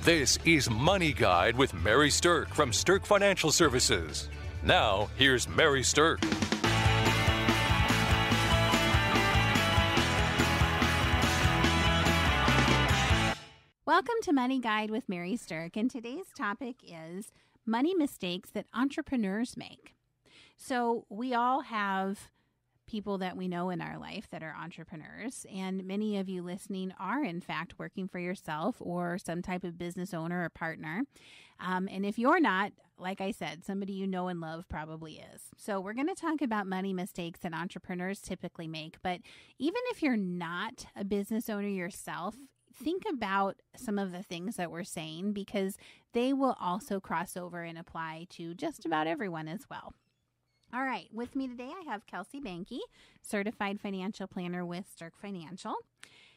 This is Money Guide with Mary Sterk from Sterk Financial Services. Now, here's Mary Sterk. Welcome to Money Guide with Mary Sterk, and today's topic is money mistakes that entrepreneurs make. So we all have people that we know in our life that are entrepreneurs, and many of you listening are in fact working for yourself or some type of business owner or partner. And if you're not, like I said, somebody you know and love probably is. So we're going to talk about money mistakes that entrepreneurs typically make. But even if you're not a business owner yourself, think about some of the things that we're saying, because they will also cross over and apply to just about everyone as well. All right, with me today, I have Kelsey Banke, certified financial planner with Sterk Financial.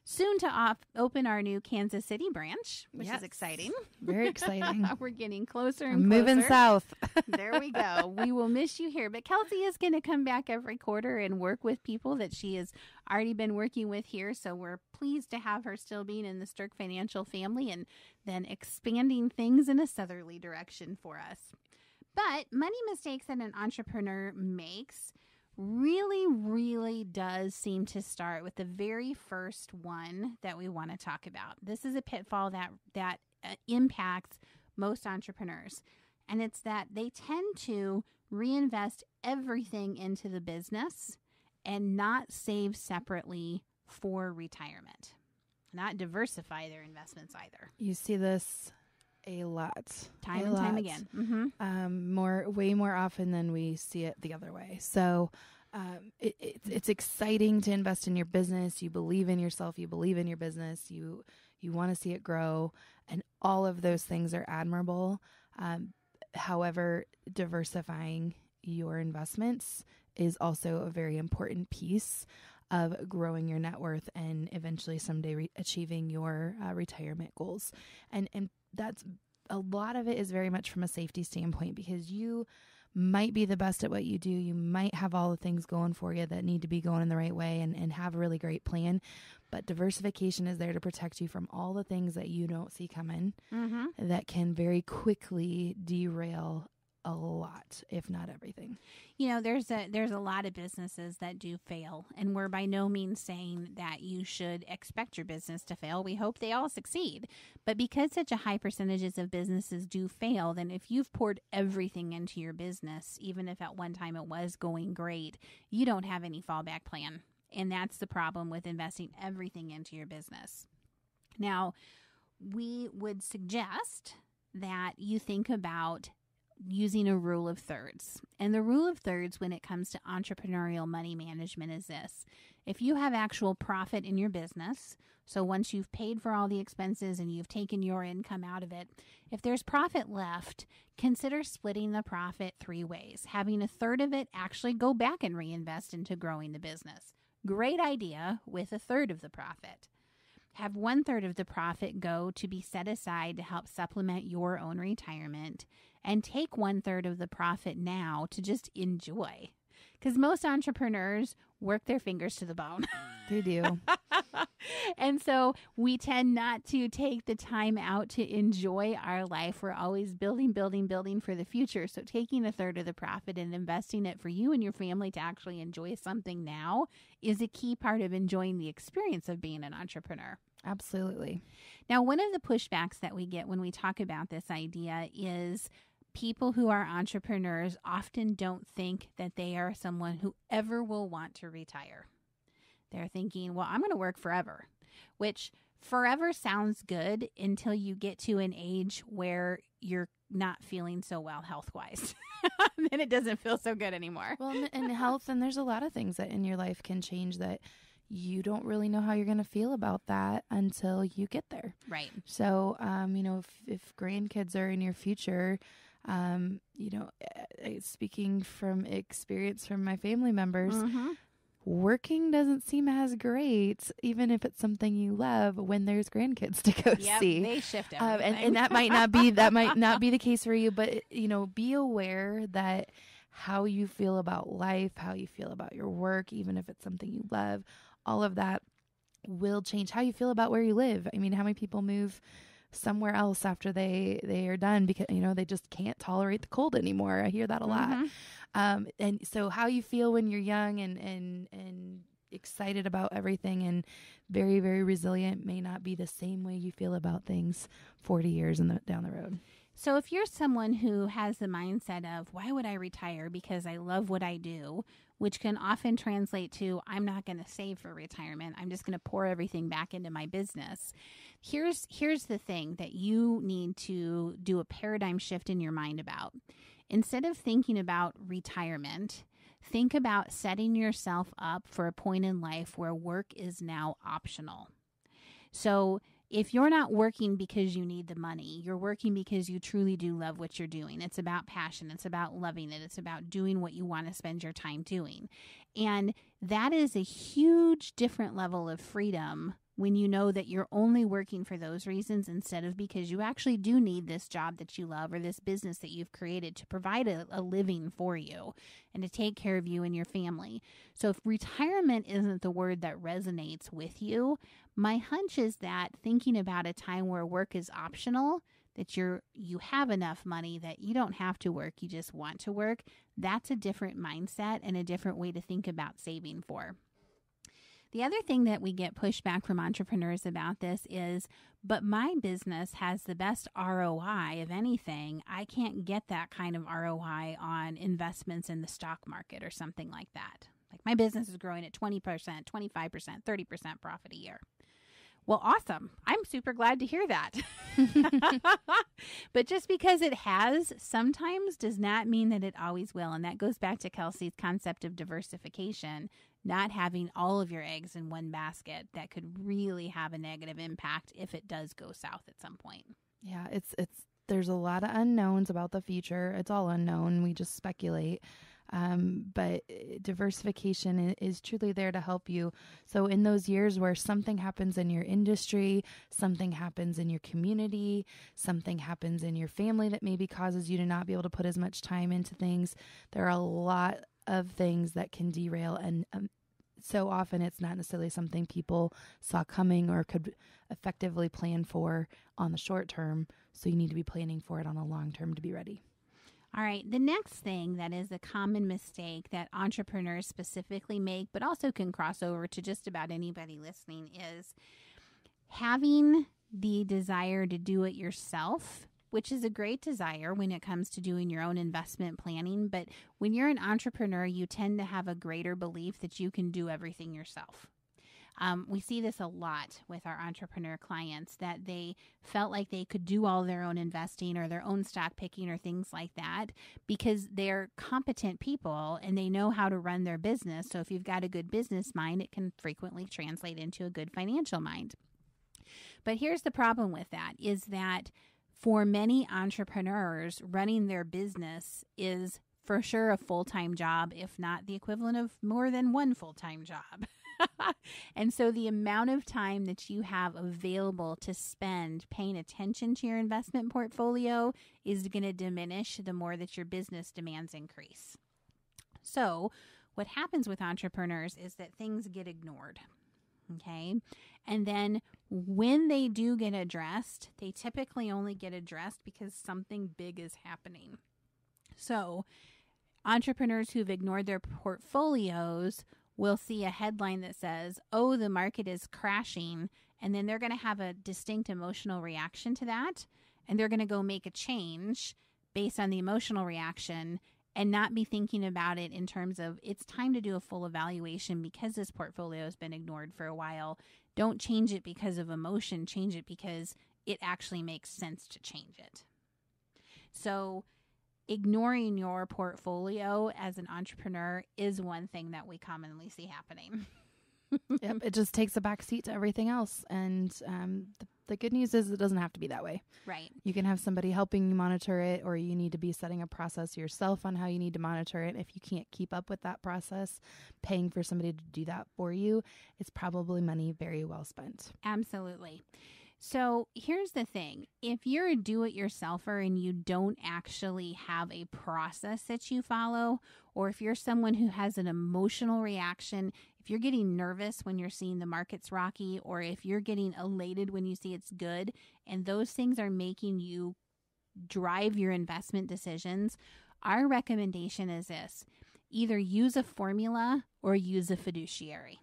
Soon to open our new Kansas City branch, which is exciting. Very exciting. We're getting closer and closer. Moving south. There we go. We will miss you here. But Kelsey is going to come back every quarter and work with people that she has already been working with here. So we're pleased to have her still being in the Sterk Financial family and then expanding things in a southerly direction for us. But money mistakes that an entrepreneur makes really does seem to start with the very first one that we want to talk about. This is a pitfall that impacts most entrepreneurs. And it's that they tend to reinvest everything into the business and not save separately for retirement, not diversify their investments either. You see this a lot. Time and time again. Mm-hmm. Way more often than we see it the other way. So it's exciting to invest in your business. You believe in yourself. You believe in your business. You want to see it grow. And all of those things are admirable. However, diversifying your investments is also a very important piece of growing your net worth and eventually someday achieving your retirement goals. And that's a lot of it is very much from a safety standpoint, because you might be the best at what you do. You might have all the things going for you that need to be going in the right way and have a really great plan. But diversification is there to protect you from all the things that you don't see coming that can very quickly derail a lot, if not everything. You know, there's a lot of businesses that do fail, and we're by no means saying that you should expect your business to fail. We hope they all succeed. But because such a high percentages of businesses do fail, then if you've poured everything into your business, even if at one time it was going great, you don't have any fallback plan. And that's the problem with investing everything into your business. Now, we would suggest that you think about using a rule of thirds. And the rule of thirds when it comes to entrepreneurial money management is this. If you have actual profit in your business, so once you've paid for all the expenses and you've taken your income out of it, if there's profit left, consider splitting the profit 3 ways. Having a third of it actually go back and reinvest into growing the business. Great idea with a third of the profit. Have 1/3 of the profit go to be set aside to help supplement your own retirement, and take 1/3 of the profit now to just enjoy. Because most entrepreneurs work their fingers to the bone. They do. And so we tend not to take the time out to enjoy our life. We're always building for the future. So taking 1/3 of the profit and investing it for you and your family to actually enjoy something now is a key part of enjoying the experience of being an entrepreneur. Absolutely. Now, one of the pushbacks that we get when we talk about this idea is people who are entrepreneurs often don't think that they are someone who ever will want to retire. They're thinking, well, I'm going to work forever, which forever sounds good until you get to an age where you're not feeling so well health-wise. Then it doesn't feel so good anymore. Well, and health, and there's a lot of things that in your life can change that you don't really know how you're going to feel about that until you get there. Right. So, if grandkids are in your future, speaking from experience from my family members, working doesn't seem as great, even if it's something you love, when there's grandkids to go see. They shift everything. And that might not be the case for you, but be aware that how you feel about life, how you feel about your work, even if it's something you love, all of that will change how you feel about where you live. I mean, how many people move somewhere else after they are done because, they just can't tolerate the cold anymore. I hear that a lot. And so how you feel when you're young and excited about everything and very, very resilient may not be the same way you feel about things 40 years down the road. So if you're someone who has the mindset of, why would I retire? Because I love what I do, which can often translate to, I'm not going to save for retirement. I'm just going to pour everything back into my business. Here's the thing that you need to do a paradigm shift in your mind about. Instead of thinking about retirement, think about setting yourself up for a point in life where work is now optional. So if you're not working because you need the money, you're working because you truly do love what you're doing. It's about passion. It's about loving it. It's about doing what you want to spend your time doing. And that is a huge different level of freedom when you know that you're only working for those reasons instead of because you actually do need this job that you love or this business that you've created to provide a living for you and to take care of you and your family. So if retirement isn't the word that resonates with you, my hunch is that thinking about a time where work is optional, that you have enough money that you don't have to work, you just want to work, that's a different mindset and a different way to think about saving for. The other thing that we get pushback from entrepreneurs about this is, but my business has the best ROI of anything. I can't get that kind of ROI on investments in the stock market or something like that. Like my business is growing at 20%, 25%, 30% profit a year. Well, awesome. I'm super glad to hear that. But just because it has sometimes does not mean that it always will. And that goes back to Kelsey's concept of diversification, not having all of your eggs in one basket that could really have a negative impact if it does go south at some point. Yeah, there's a lot of unknowns about the future. It's all unknown. We just speculate. But diversification is truly there to help you. So in those years where something happens in your industry, something happens in your community, something happens in your family that maybe causes you to not be able to put as much time into things, there are a lot of things that can derail. And so often it's not necessarily something people saw coming or could effectively plan for on the short term. So you need to be planning for it on the long term to be ready. All right, the next thing that is a common mistake that entrepreneurs specifically make, but also can cross over to just about anybody listening, is having the desire to do it yourself, which is a great desire when it comes to doing your own investment planning. But when you're an entrepreneur, you tend to have a greater belief that you can do everything yourself. We see this a lot with our entrepreneur clients, that they felt like they could do all their own investing or their own stock picking or things like that because they're competent people and they know how to run their business. So if you've got a good business mind, it can frequently translate into a good financial mind. But here's the problem with that, is that for many entrepreneurs, running their business is for sure a full-time job, if not the equivalent of more than one full-time job. And so the amount of time that you have available to spend paying attention to your investment portfolio is going to diminish the more that your business demands increase. So what happens with entrepreneurs is that things get ignored. Okay. And then when they do get addressed, they typically only get addressed because something big is happening. So entrepreneurs who've ignored their portfolios will see a headline that says, oh, the market is crashing. And then they're going to have a distinct emotional reaction to that. And they're going to go make a change based on the emotional reaction and not be thinking about it in terms of it's time to do a full evaluation because this portfolio has been ignored for a while. Don't change it because of emotion. Change it because it actually makes sense to change it. So ignoring your portfolio as an entrepreneur is one thing that we commonly see happening. Yep, it just takes a back seat to everything else. And the good news is it doesn't have to be that way. Right. You can have somebody helping you monitor it, or you need to be setting a process yourself on how you need to monitor it. If you can't keep up with that process, paying for somebody to do that for you, it's probably money very well spent. Absolutely. So here's the thing. If you're a do-it-yourselfer and you don't actually have a process that you follow, or if you're someone who has an emotional reaction, if you're getting nervous when you're seeing the markets rocky, or if you're getting elated when you see it's good, and those things are making you drive your investment decisions, our recommendation is this: either use a formula or use a fiduciary.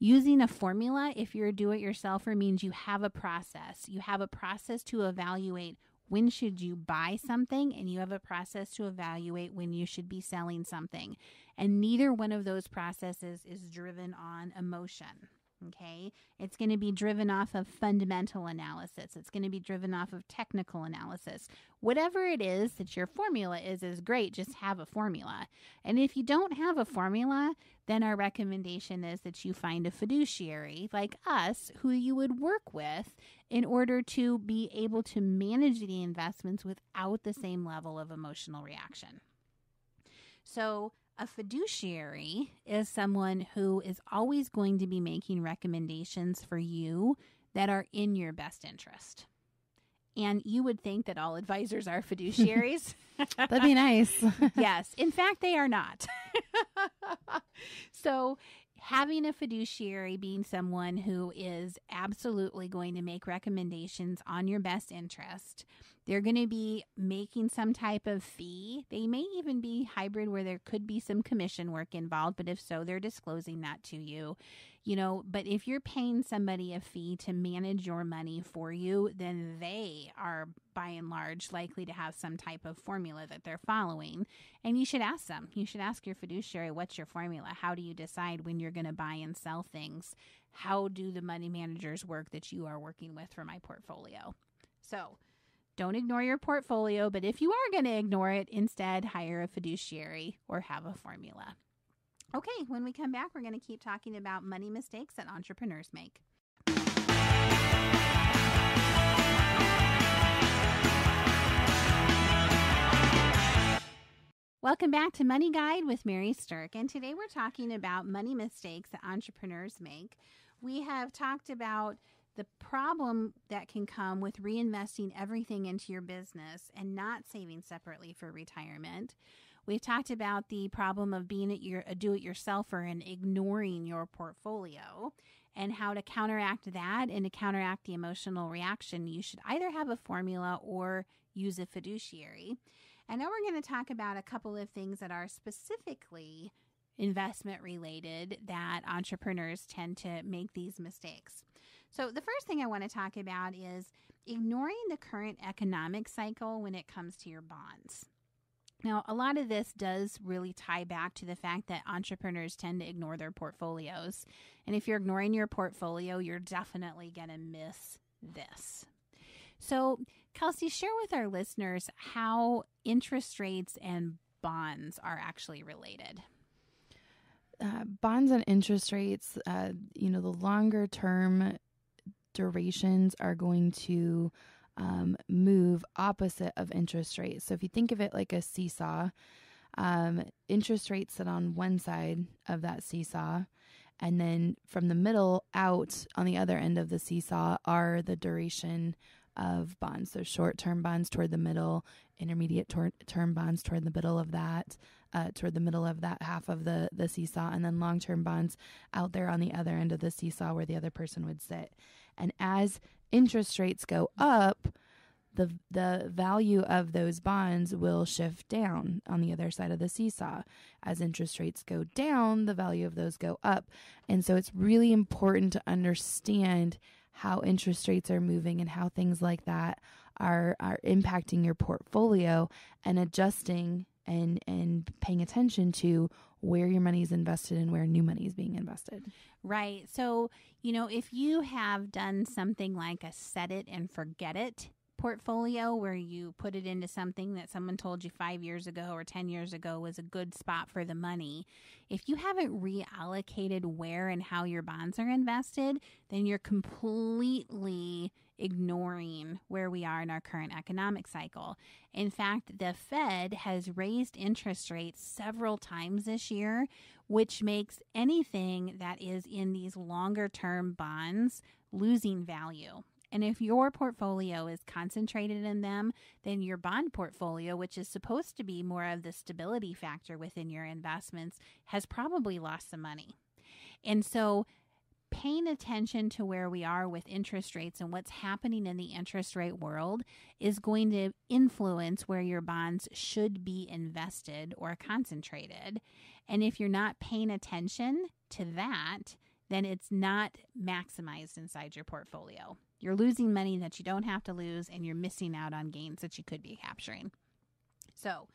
Using a formula, if you're a do-it-yourselfer, means you have a process. You have a process to evaluate when should you buy something, and you have a process to evaluate when you should be selling something. And neither one of those processes is driven on emotion. Okay, it's going to be driven off of fundamental analysis. It's going to be driven off of technical analysis. Whatever it is that your formula is great. Just have a formula. And if you don't have a formula, then our recommendation is that you find a fiduciary like us who you would work with in order to be able to manage the investments without the same level of emotional reaction. So a fiduciary is someone who is always going to be making recommendations for you that are in your best interest. And you would think that all advisors are fiduciaries. That'd be nice. Yes. In fact, they are not. So having a fiduciary, being someone who is absolutely going to make recommendations on your best interest. They're going to be making some type of fee. They may even be hybrid where there could be some commission work involved, but if so, they're disclosing that to you. But if you're paying somebody a fee to manage your money for you, then they are by and large likely to have some type of formula that they're following. And you should ask them. You should ask your fiduciary, what's your formula? How do you decide when you're going to buy and sell things? How do the money managers work that you are working with for my portfolio? So don't ignore your portfolio, but if you are going to ignore it, instead hire a fiduciary or have a formula. Okay, when we come back, we're going to keep talking about money mistakes that entrepreneurs make. Welcome back to Money Guide with Mary Sterk, and today we're talking about money mistakes that entrepreneurs make. We have talked about the problem that can come with reinvesting everything into your business and not saving separately for retirement. We've talked about the problem of being a do-it-yourselfer and ignoring your portfolio, and how to counteract that. And to counteract the emotional reaction, you should either have a formula or use a fiduciary. And now we're going to talk about a couple of things that are specifically investment related that entrepreneurs tend to make these mistakes. So the first thing I want to talk about is ignoring the current economic cycle when it comes to your bonds. Now, a lot of this does really tie back to the fact that entrepreneurs tend to ignore their portfolios. And if you're ignoring your portfolio, you're definitely going to miss this. So, Kelsey, share with our listeners how interest rates and bonds are actually related. Bonds and interest rates, the longer term durations are going to move opposite of interest rates. So if you think of it like a seesaw, interest rates sit on one side of that seesaw, and then from the middle out on the other end of the seesaw are the duration of bonds. So short-term bonds toward the middle, intermediate term bonds toward the middle of that, half of the seesaw, and then long-term bonds out there on the other end of the seesaw where the other person would sit. And as interest rates go up, the value of those bonds will shift down on the other side of the seesaw. As interest rates go down, the value of those go up. And so it's really important to understand how interest rates are moving and how things like that are impacting your portfolio, and adjusting and paying attention to where your money is invested and where new money is being invested. Right. So, if you have done something like a set it and forget it portfolio, where you put it into something that someone told you 5 years ago or 10 years ago was a good spot for the money, if you haven't reallocated where and how your bonds are invested, then you're completely ignoring where we are in our current economic cycle. In fact, the Fed has raised interest rates several times this year, which makes anything that is in these longer term bonds losing value. And if your portfolio is concentrated in them, then your bond portfolio, which is supposed to be more of the stability factor within your investments, has probably lost some money. And so paying attention to where we are with interest rates and what's happening in the interest rate world is going to influence where your bonds should be invested or concentrated. And if you're not paying attention to that, then it's not maximized inside your portfolio. You're losing money that you don't have to lose, and you're missing out on gains that you could be capturing. So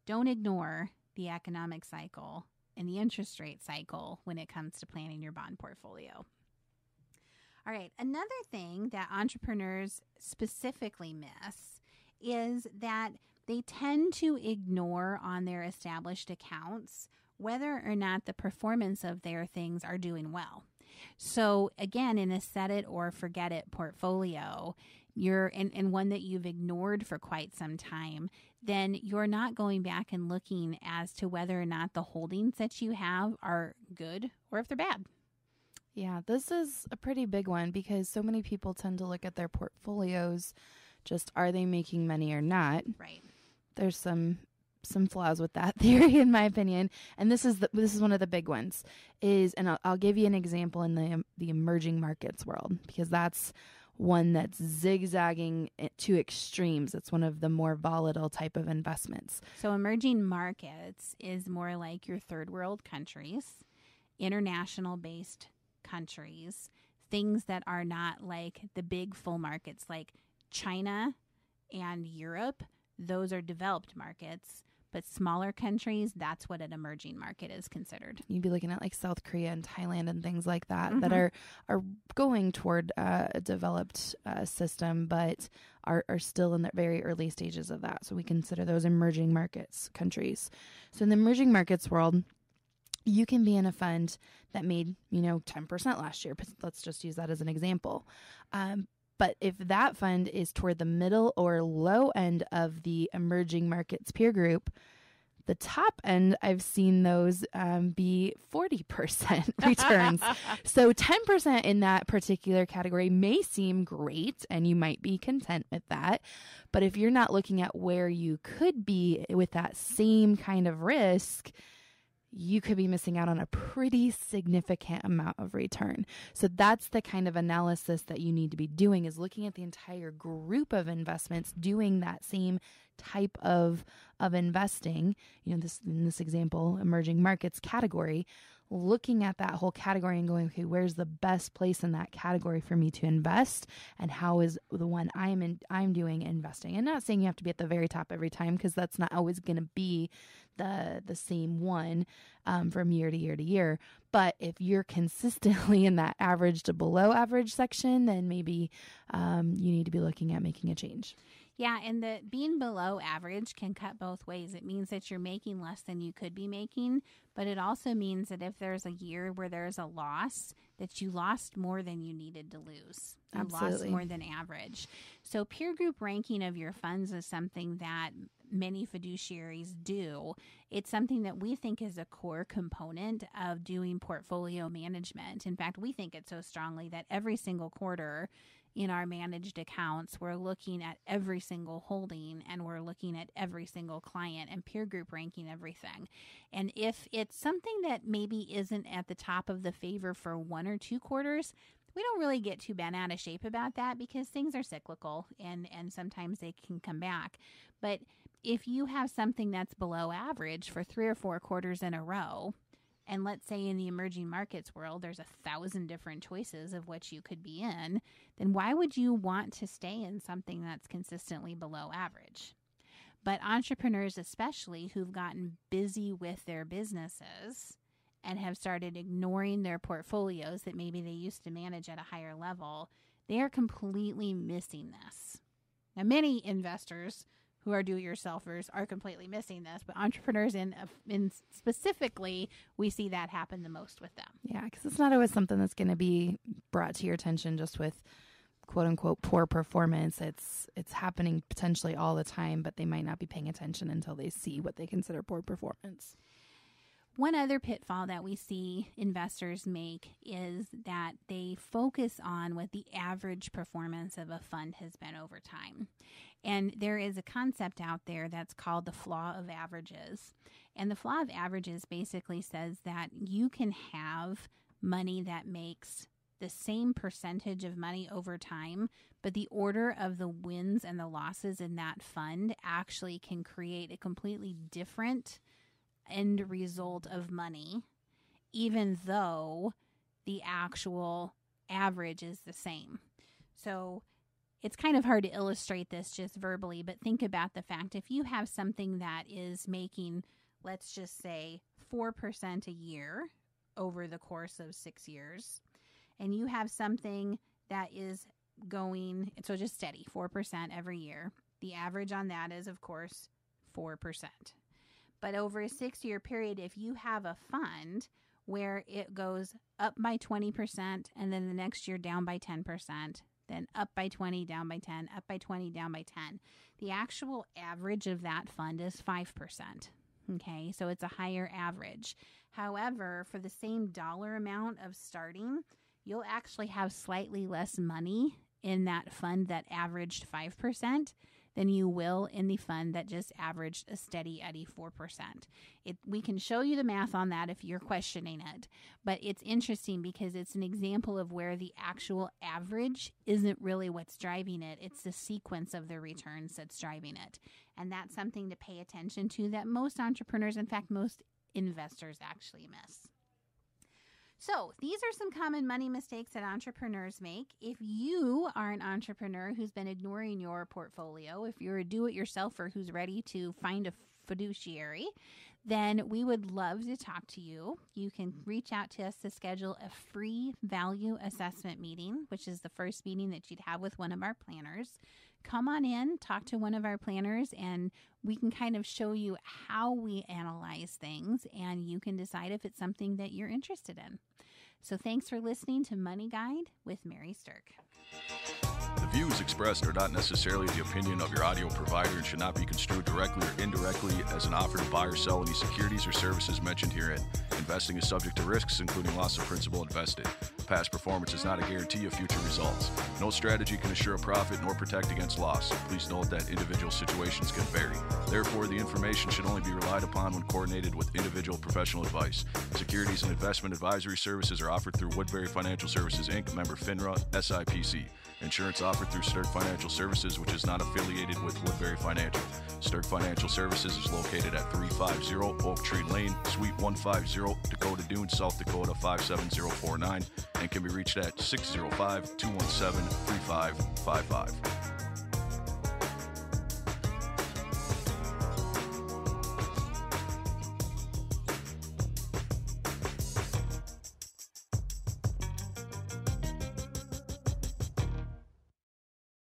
don't ignore the economic cycle and the interest rate cycle when it comes to planning your bond portfolio. All right, another thing that entrepreneurs specifically miss is that they tend to ignore on their established accounts whether or not the performance of their things are doing well. So again, in a set it or forget it portfolio, you're in one that you've ignored for quite some time, then you're not going back and looking as to whether or not the holdings that you have are good or if they're bad. Yeah, this is a pretty big one because so many people tend to look at their portfolios, just are they making money or not? Right. There's some flaws with that theory, in my opinion, and this is one of the big ones. And I'll give you an example in the emerging markets world, because that's one that's zigzagging to extremes. It's one of the more volatile type of investments. So emerging markets is more like your third world countries, international based countries, things that are not like the big full markets like China and Europe. Those are developed markets. But smaller countries, that's what an emerging market is considered. You'd be looking at like South Korea and Thailand and things like that, that are going toward a developed system, but are still in the very early stages of that. So we consider those emerging markets countries. So in the emerging markets world, you can be in a fund that made, 10% last year. Let's just use that as an example. But if that fund is toward the middle or low end of the emerging markets peer group, the top end, I've seen those be 40% returns. So 10% in that particular category may seem great, and you might be content with that. But if you're not looking at where you could be with that same kind of risk, you could be missing out on a pretty significant amount of return. So that's the kind of analysis that you need to be doing, is looking at the entire group of investments, doing that same type of investing. In this example, emerging markets category, looking at that whole category and going, okay, where's the best place in that category for me to invest, and how is the one I'm doing investing? And not saying you have to be at the very top every time, because that's not always going to be the same one from year to year to year. But if you're consistently in that average to below average section, then maybe you need to be looking at making a change. Yeah, and the being below average can cut both ways. It means that you're making less than you could be making, but it also means that if there's a year where there's a loss, that you lost more than you needed to lose. You Absolutely. lost more than average. So peer group ranking of your funds is something that many fiduciaries do. It's something that we think is a core component of doing portfolio management. In fact, we think it so strongly that every single quarter in our managed accounts, we're looking at every single holding, and we're looking at every single client and peer group ranking everything. And if it's something that maybe isn't at the top of the favor for 1 or 2 quarters, we don't really get too bent out of shape about that, because things are cyclical and sometimes they can come back. But if you have something that's below average for 3 or 4 quarters in a row, and let's say in the emerging markets world, there's 1,000 different choices of what you could be in, then why would you want to stay in something that's consistently below average? But entrepreneurs, especially who've gotten busy with their businesses and have started ignoring their portfolios that maybe they used to manage at a higher level, they are completely missing this. Now, many investors who are do-it-yourselfers are completely missing this, but entrepreneurs in specifically, we see that happen the most with them. Yeah, because it's not always something that's going to be brought to your attention just with quote-unquote poor performance. It's happening potentially all the time, but they might not be paying attention until they see what they consider poor performance. One other pitfall that we see investors make is that they focus on what the average performance of a fund has been over time. And there is a concept out there that's called the Flaw of Averages. And the Flaw of Averages basically says that you can have money that makes the same percentage of money over time, but the order of the wins and the losses in that fund actually can create a completely different end result of money, even though the actual average is the same. So it's kind of hard to illustrate this just verbally, but think about the fact if you have something that is making, let's just say, 4% a year over the course of 6 years, and you have something that is going, so just steady, 4% every year. The average on that is, of course, 4%. But over a 6-year period, if you have a fund where it goes up by 20% and then the next year down by 10%, then up by 20, down by 10, up by 20, down by 10, the actual average of that fund is 5%. Okay, so it's a higher average. However, for the same dollar amount of starting, you'll actually have slightly less money in that fund that averaged 5% than you will in the fund that just averaged a steady Eddie 4%. We can show you the math on that if you're questioning it, but it's interesting because it's an example of where the actual average isn't really what's driving it. It's the sequence of the returns that's driving it. And that's something to pay attention to that most entrepreneurs, in fact, most investors actually miss. So these are some common money mistakes that entrepreneurs make. If you are an entrepreneur who's been ignoring your portfolio, if you're a do-it-yourselfer who's ready to find a fiduciary, then we would love to talk to you. You can reach out to us to schedule a free value assessment meeting, which is the first meeting that you'd have with one of our planners. Come on in, talk to one of our planners, and we can kind of show you how we analyze things, and you can decide if it's something that you're interested in. So thanks for listening to Money Guide with Mary Sterk. The views expressed are not necessarily the opinion of your audio provider and should not be construed directly or indirectly as an offer to buy or sell any securities or services mentioned herein. Investing is subject to risks, including loss of principal invested. Past performance is not a guarantee of future results. No strategy can assure a profit nor protect against loss. Please note that individual situations can vary. Therefore, the information should only be relied upon when coordinated with individual professional advice. Securities and investment advisory services are offered through Woodbury Financial Services, Inc., member FINRA, SIPC. Insurance offered through Sterk Financial Services, which is not affiliated with Woodbury Financial. Sterk Financial Services is located at 350 Oak Tree Lane, Suite 150, Dakota Dunes, South Dakota 57049, and can be reached at 605-217-3555.